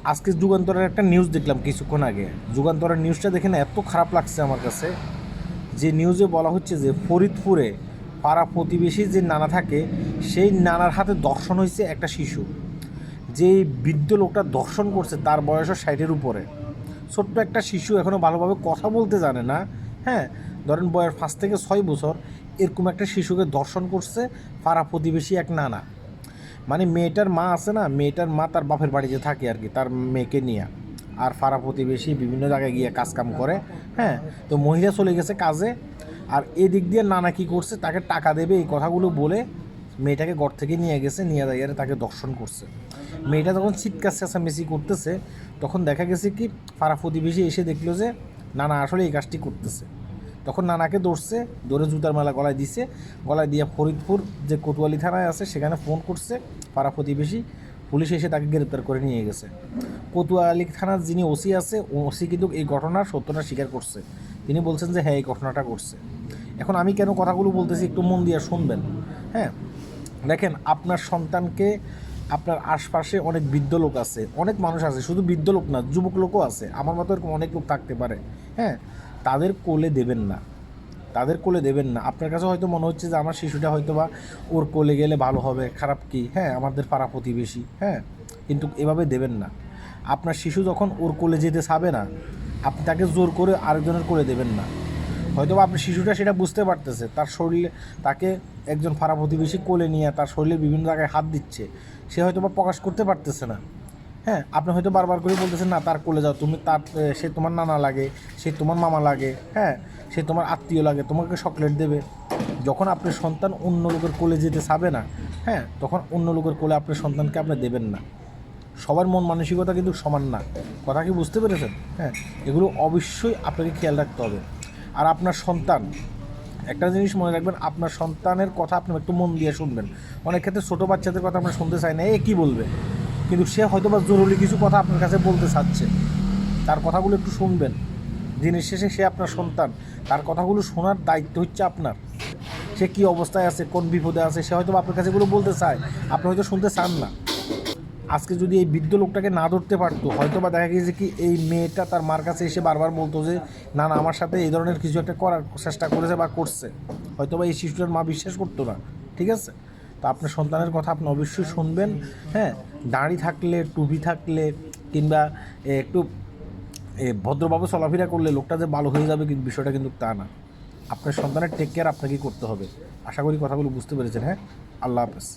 আজকে যুগান্তরের একটা নিউজ দেখলাম কিছুক্ষণ আগে। যুগান্তরের নিউজটা দেখে না এত খারাপ লাগছে আমার কাছে। যে নিউজে বলা হচ্ছে যে ফরিদপুরে পাড়া প্রতিবেশী যে নানা থাকে, সেই নানার হাতে ধর্ষণ হয়েছে একটা শিশু। যেই বৃদ্ধ লোকটা ধর্ষণ করছে তার বয়সও 60-এর উপরে। ছোট্ট একটা শিশু, এখনও ভালোভাবে কথা বলতে জানে না। হ্যাঁ, ধরেন বয়স 5 থেকে 6 বছর, এরকম একটা শিশুকে ধর্ষণ করছে পাড়া প্রতিবেশী এক নানা। মানে মেয়েটার মা আছে না, মেয়েটার মা তার বাপের বাড়িতে থাকে আর কি, তার মেয়েকে নিয়ে। আর পাড়া প্রতিবেশী বিভিন্ন জায়গায় গিয়ে কাজকাম করে। হ্যাঁ, তো মহিলা চলে গেছে কাজে, আর এদিক দিয়ে নানা কী করছে, তাকে টাকা দেবে এই কথাগুলো বলে মেয়েটাকে ঘর থেকে নিয়ে গেছে, নিয়ে যাইয়ে তাকে দর্শন করছে। মেয়েটা যখন চিৎকার চেঁচামেচি করতেছে, তখন দেখা গেছে কি পাড়া প্রতিবেশী এসে দেখলো যে নানা আসলে এই কাজটি করতেছে। তখন নানাকে ধরছে, ধরে জুতার মালা গলায় দিছে। গলায় দিয়ে ফরিদপুর যে কোতোয়ালি থানায় আছে সেখানে ফোন করছে পাড়া প্রতিবেশী। পুলিশ এসে তাকে গ্রেপ্তার করে নিয়ে গেছে। কোতোয়ালি থানার যিনি ওসি আছে, ওসি কিন্তু এই ঘটনার সত্যটা স্বীকার করছে। তিনি বলছেন যে হ্যাঁ, এই ঘটনাটা করছে। এখন আমি কেন কথাগুলো বলতেছি একটু মন দিয়ে শুনবেন। হ্যাঁ, দেখেন, আপনার সন্তানকে, আপনার আশপাশে অনেক বৃদ্ধ লোক আছে, অনেক মানুষ আছে, শুধু বৃদ্ধ লোক না, যুবক লোকও আছে, আমার মতো এরকম অনেক লোক থাকতে পারে। হ্যাঁ, তাদের কোলে দেবেন না, তাদের কোলে দেবেন না। আপনার কাছে হয়তো মনে হচ্ছে যে আমার শিশুটা হয়তো বা ওর কোলে গেলে ভালো হবে, খারাপ কি? হ্যাঁ, আমাদের পাড়া প্রতিবেশী। হ্যাঁ, কিন্তু এভাবে দেবেন না। আপনার শিশু যখন ওর কোলে যেতে চাবে না, আপনি তাকে জোর করে আরেকজনের কোলে দেবেন না। হয়তো বা আপনার শিশুটা সেটা বুঝতে পারতেছে, তার শরীরে তাকে একজন পাড়া প্রতিবেশী কোলে নিয়ে তার শরীরে বিভিন্ন জায়গায় হাত দিচ্ছে, সে হয়তো বা প্রকাশ করতে পারতেছে না। হ্যাঁ, আপনি হয়তো বারবার করে বলতেছেন না তার কোলে যাও, তুমি তার, সে তোমার নানা লাগে, সে তোমার মামা লাগে, হ্যাঁ, সে তোমার আত্মীয় লাগে, তোমাকে চকলেট দেবে। যখন আপনার সন্তান অন্য লোকের কোলে যেতে চাবে না, হ্যাঁ, তখন অন্য লোকের কোলে আপনার সন্তানকে আপনি দেবেন না। সবার মন মানসিকতা কিন্তু সমান না, কথা কি বুঝতে পেরেছেন? হ্যাঁ, এগুলো অবশ্যই আপনাকে খেয়াল রাখতে হবে। আর আপনার সন্তান, একটা জিনিস মনে রাখবেন, আপনার সন্তানের কথা আপনি একটু মন দিয়ে শুনবেন। অনেক ক্ষেত্রে ছোটো বাচ্চাদের কথা আমরা শুনতে চাই না, এ কী বলবে, কিন্তু সে হয়তো বা জরুরি কিছু কথা আপনার কাছে বলতে চাচ্ছে, তার কথাগুলো একটু শুনবেন। দিনের শেষে সে আপনার সন্তান, তার কথাগুলো শোনার দায়িত্ব হচ্ছে আপনার। সে কী অবস্থায় আছে, কোন বিপদে আছে, সে হয়তো আপনার কাছে এগুলো বলতে চায়, আপনি হয়তো শুনতে চান না। আজকে যদি এই বৃদ্ধ লোকটাকে না ধরতে পারতো, হয়তো বা দেখা গেছে কি এই মেয়েটা তার মার কাছে এসে বারবার বলতো যে না না, আমার সাথে এই ধরনের কিছু একটা করার চেষ্টা করেছে বা করছে, হয়তো বা এই শিশুটার মা বিশ্বাস করতো না। ঠিক আছে, তো আপনার সন্তানের কথা আপনি অবশ্যই শুনবেন। হ্যাঁ, দাড়ি থাকলে, টুপি থাকলে, কিংবা একটু ভদ্রভাবে চলাফেরা করলে লোকটা যে ভালো হয়ে যাবে, কিন্তু বিষয়টা কিন্তু তা না। আপনার সন্তানের টেক কেয়ার আপনাকেই করতে হবে। আশা করি কথাগুলো বুঝতে পেরেছেন। হ্যাঁ, আল্লাহ হাফেজ।